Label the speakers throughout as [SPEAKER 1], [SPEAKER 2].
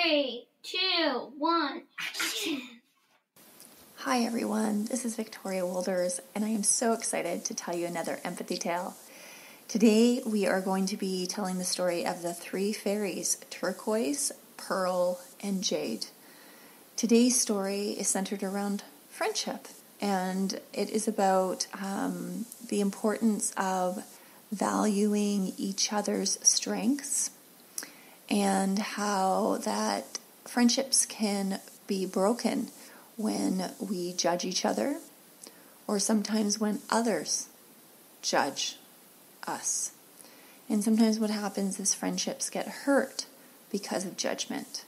[SPEAKER 1] 3, 2, 1, action!
[SPEAKER 2] Hi everyone, this is Victoria Wolders, and I am so excited to tell you another empathy tale. Today we are going to be telling the story of the three fairies, Turquoise, Pearl, and Jade. Today's story is centered around friendship, and it is about the importance of valuing each other's strengths and how that friendships can be broken when we judge each other, or sometimes when others judge us. And sometimes what happens is friendships get hurt because of judgment.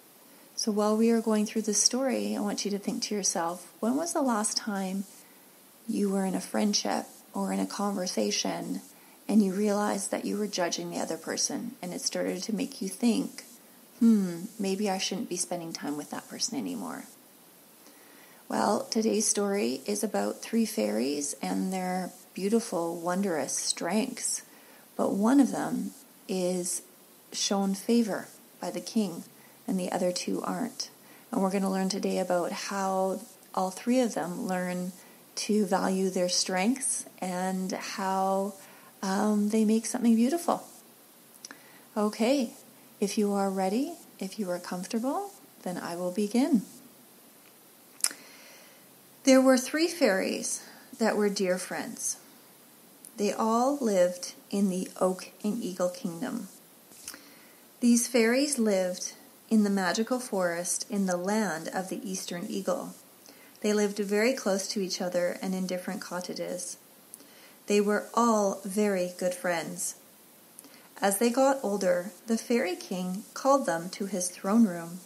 [SPEAKER 2] So while we are going through this story, I want you to think to yourself, when was the last time you were in a friendship or in a conversation and you realized that you were judging the other person, and it started to make you think, maybe I shouldn't be spending time with that person anymore. Well, today's story is about three fairies and their beautiful, wondrous strengths. But one of them is shown favor by the king, and the other two aren't. And we're going to learn today about how all three of them learn to value their strengths and how they make something beautiful. Okay, if you are ready, if you are comfortable, then I will begin. There were three fairies that were dear friends. They all lived in the Oak and Eagle Kingdom. These fairies lived in the magical forest in the land of the Eastern Eagle. They lived very close to each other and in different cottages. They were all very good friends. As they got older, the fairy king called them to his throne room.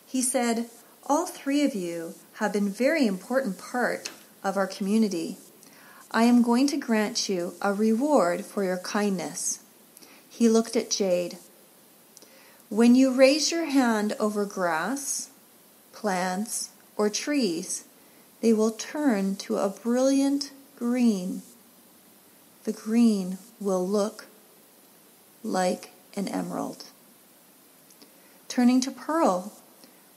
[SPEAKER 2] He said, "All three of you have been a very important part of our community. I am going to grant you a reward for your kindness." He looked at Jade. "When you raise your hand over grass, plants, or trees, they will turn to a brilliant green. The green will look like an emerald." Turning to Pearl,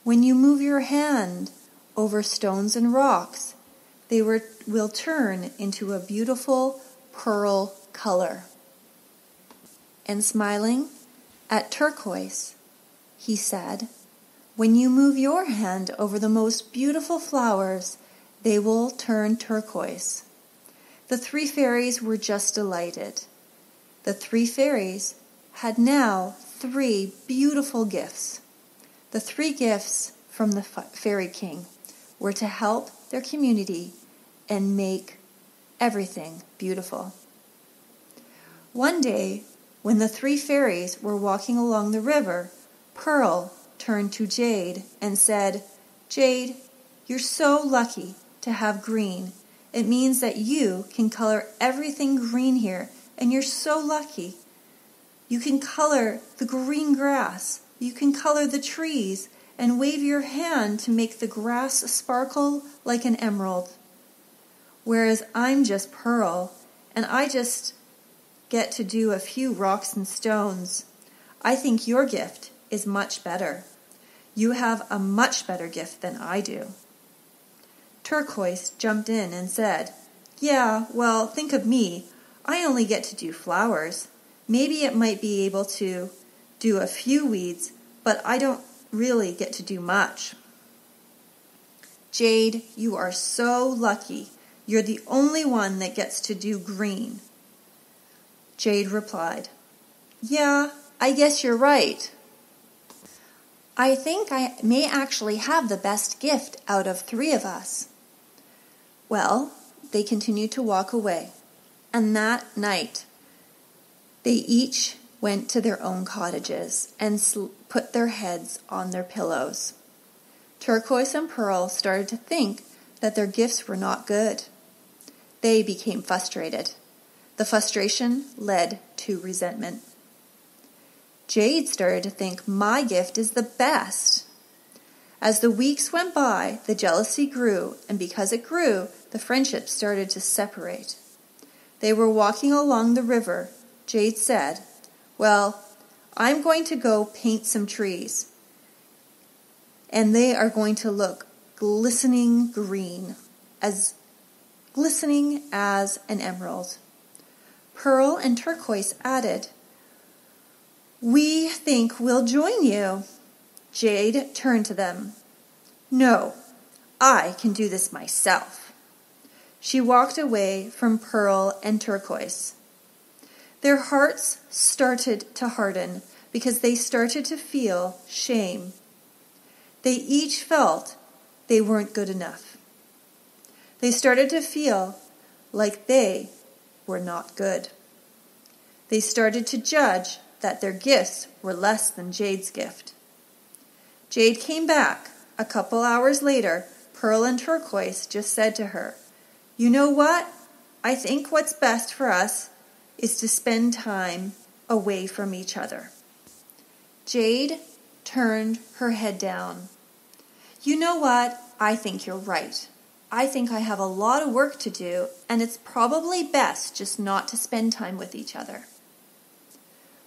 [SPEAKER 2] "When you move your hand over stones and rocks, they will turn into a beautiful pearl color." And smiling at Turquoise, he said, "When you move your hand over the most beautiful flowers, they will turn turquoise." The three fairies were just delighted. The three fairies had now three beautiful gifts. The three gifts from the fairy king were to help their community and make everything beautiful. One day, when the three fairies were walking along the river, Pearl turned to Jade and said, "Jade, you're so lucky to have green. It means that you can color everything green here, and you're so lucky. You can color the green grass, you can color the trees, and wave your hand to make the grass sparkle like an emerald. Whereas I'm just Pearl, and I just get to do a few rocks and stones. I think your gift is much better. You have a much better gift than I do." Turquoise jumped in and said, "Yeah, well, think of me. I only get to do flowers. Maybe it might be able to do a few weeds, but I don't really get to do much." "Jade, you are so lucky. You're the only one that gets to do green." Jade replied, "Yeah, I guess you're right. I think I may actually have the best gift out of three of us." Well, they continued to walk away, and that night they each went to their own cottages and put their heads on their pillows. Turquoise and Pearl started to think that their gifts were not good. They became frustrated. The frustration led to resentment. Jade started to think, "My gift is the best." As the weeks went by, the jealousy grew, and because it grew, the friendships started to separate. They were walking along the river. Jade said, "Well, I'm going to go paint some trees. and they are going to look glistening green, as glistening as an emerald. Pearl and Turquoise added, "We think we'll join you." Jade turned to them. "No, I can do this myself." She walked away from Pearl and Turquoise. Their hearts started to harden because they started to feel shame. They each felt they weren't good enough. They started to feel like they were not good. They started to judge that their gifts were less than Jade's gift. Jade came back. A couple hours later, Pearl and Turquoise just said to her, "You know what? I think what's best for us is to spend time away from each other." Jade turned her head down. "You know what? I think you're right. I think I have a lot of work to do, and it's probably best just not to spend time with each other."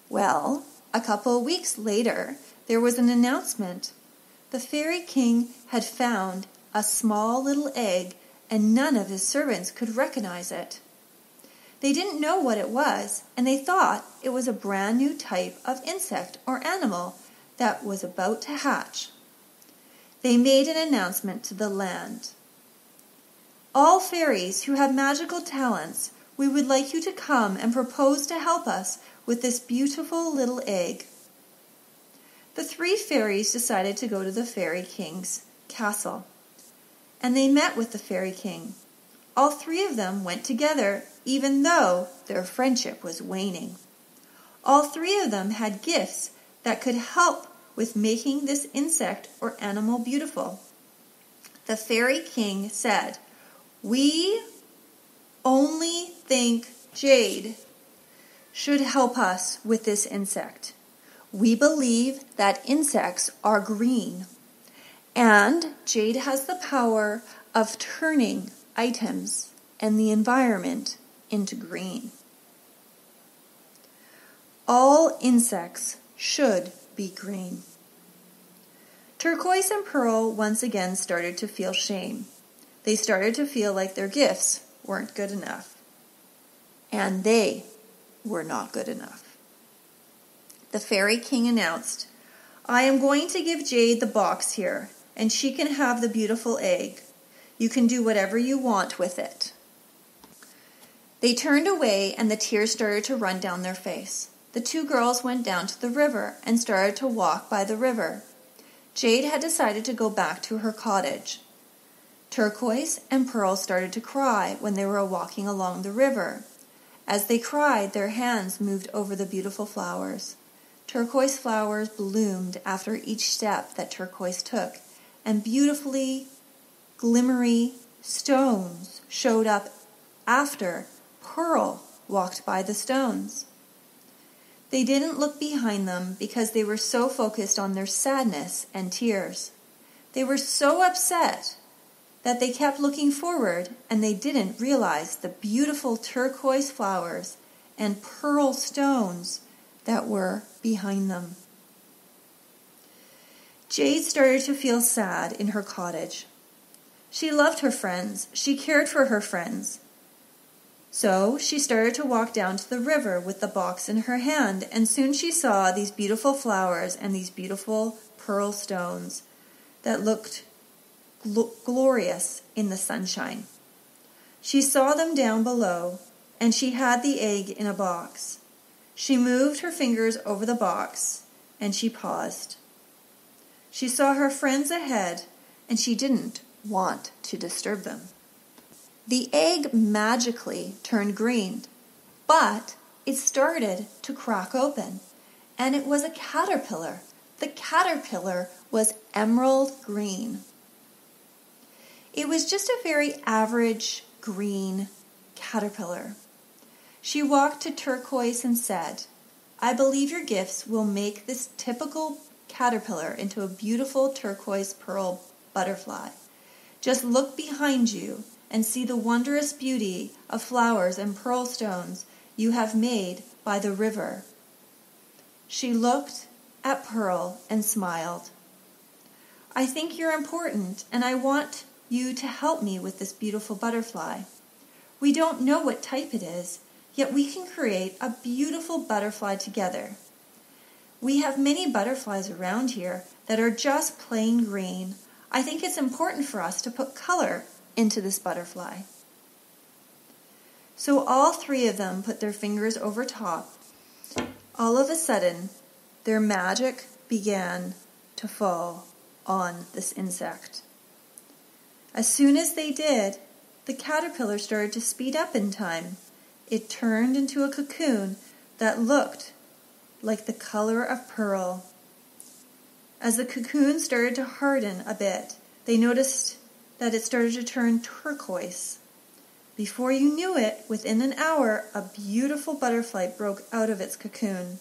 [SPEAKER 2] Well, a couple of weeks later, there was an announcement. The Fairy King had found a small little egg, and none of his servants could recognize it. They didn't know what it was, and they thought it was a brand new type of insect or animal that was about to hatch. They made an announcement to the land. "All fairies who have magical talents, we would like you to come and propose to help us with this beautiful little egg." The 3 fairies decided to go to the Fairy King's castle, and they met with the Fairy King. All 3 of them went together, even though their friendship was waning. All 3 of them had gifts that could help with making this insect or animal beautiful. The Fairy King said, "We only think Jade should help us with this insect. We believe that insects are green, and Jade has the power of turning items and the environment into green. All insects should be green." Turquoise and Pearl once again started to feel shame. They started to feel like their gifts weren't good enough, and they were not good enough. The Fairy King announced, "I am going to give Jade the box here, and she can have the beautiful egg. You can do whatever you want with it." They turned away, and the tears started to run down their face. The 2 girls went down to the river and started to walk by the river. Jade had decided to go back to her cottage. Turquoise and Pearl started to cry when they were walking along the river. As they cried, their hands moved over the beautiful flowers. Turquoise flowers bloomed after each step that Turquoise took, and beautifully glimmery stones showed up after Pearl walked by the stones. They didn't look behind them because they were so focused on their sadness and tears. They were so upset that they kept looking forward, and they didn't realize the beautiful turquoise flowers and pearl stones that were behind them. Jade started to feel sad in her cottage. She loved her friends. She cared for her friends. So she started to walk down to the river with the box in her hand, and soon she saw these beautiful flowers and these beautiful pearl stones that looked glorious in the sunshine. She saw them down below, and she had the egg in a box. She moved her fingers over the box, and she paused. She saw her friends ahead, and she didn't want to disturb them. The egg magically turned green, but it started to crack open, and it was a caterpillar. The caterpillar was emerald green. It was just a very average green caterpillar. She walked to Turquoise and said, "I believe your gifts will make this typical caterpillar into a beautiful turquoise pearl butterfly. Just look behind you and see the wondrous beauty of flowers and pearl stones you have made by the river." She looked at Pearl and smiled. I think you're important, and I want you to help me with this beautiful butterfly. We don't know what type it is, yet we can create a beautiful butterfly together. We have many butterflies around here that are just plain green. I think it's important for us to put color into this butterfly. So all three of them put their fingers over top. All of a sudden, their magic began to fall on this insect. As soon as they did, the caterpillar started to speed up in time. It turned into a cocoon that looked like the color of pearl. As the cocoon started to harden a bit, they noticed that it started to turn turquoise. Before you knew it, within an hour, a beautiful butterfly broke out of its cocoon.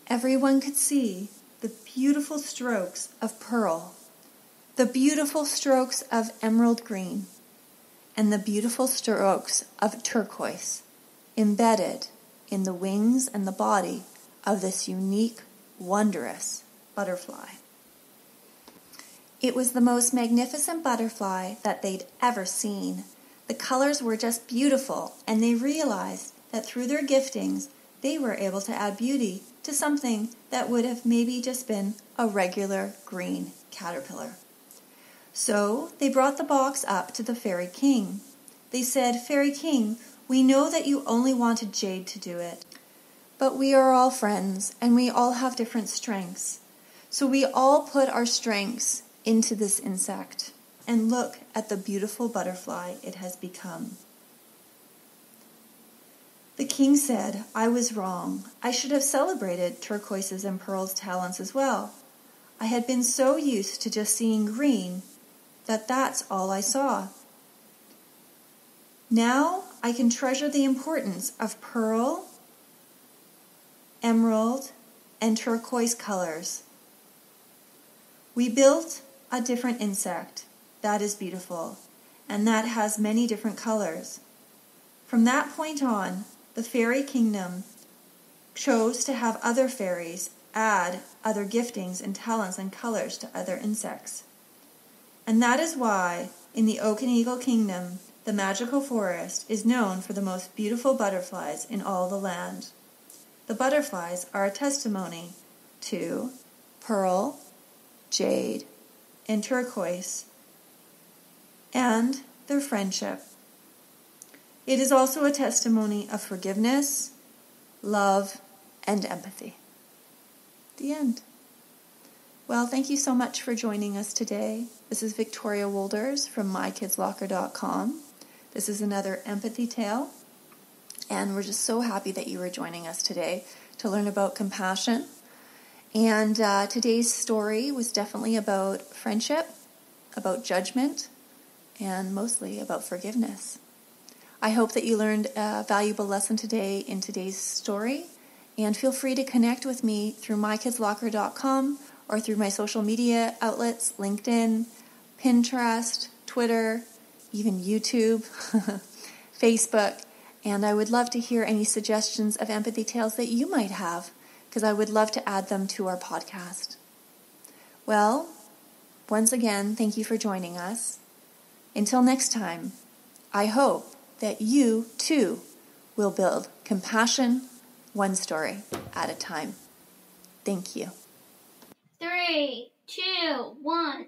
[SPEAKER 2] Everyone could see the beautiful strokes of pearl, the beautiful strokes of emerald green, and the beautiful strokes of turquoise embedded in the wings and the body of this unique, wondrous butterfly. It was the most magnificent butterfly that they'd ever seen. The colors were just beautiful, and they realized that through their giftings, they were able to add beauty to something that would have maybe just been a regular green caterpillar. So they brought the box up to the Fairy King. They said, "Fairy King, we know that you only wanted Jade to do it, but we are all friends and we all have different strengths. So we all put our strengths into this insect, and look at the beautiful butterfly it has become." The king said, "I was wrong. I should have celebrated Turquoise's and Pearl's talents as well. I had been so used to just seeing green that that's all I saw. Now I can treasure the importance of pearl, emerald, and turquoise colors. We built a different insect that is beautiful and that has many different colors. From that point on, the fairy kingdom chose to have other fairies add other giftings and talents and colors to other insects. And that is why in the Oak and Eagle Kingdom, the magical forest is known for the most beautiful butterflies in all the land. The butterflies are a testimony to pearl, jade, and turquoise, and their friendship. It is also a testimony of forgiveness, love, and empathy. The end. Well, thank you so much for joining us today. This is Victoria Wolders from mykidslocker.com. This is another empathy tale, and we're just so happy that you were joining us today to learn about compassion. And today's story was definitely about friendship, about judgment, and mostly about forgiveness. I hope that you learned a valuable lesson today in today's story, and feel free to connect with me through mykidslocker.com or through my social media outlets, LinkedIn, Pinterest, Twitter, even YouTube, Facebook, and I would love to hear any suggestions of empathy tales that you might have, because I would love to add them to our podcast. Well, once again, thank you for joining us. Until next time, I hope that you, too, will build compassion one story at a time. Thank you.
[SPEAKER 1] 3, 2, 1.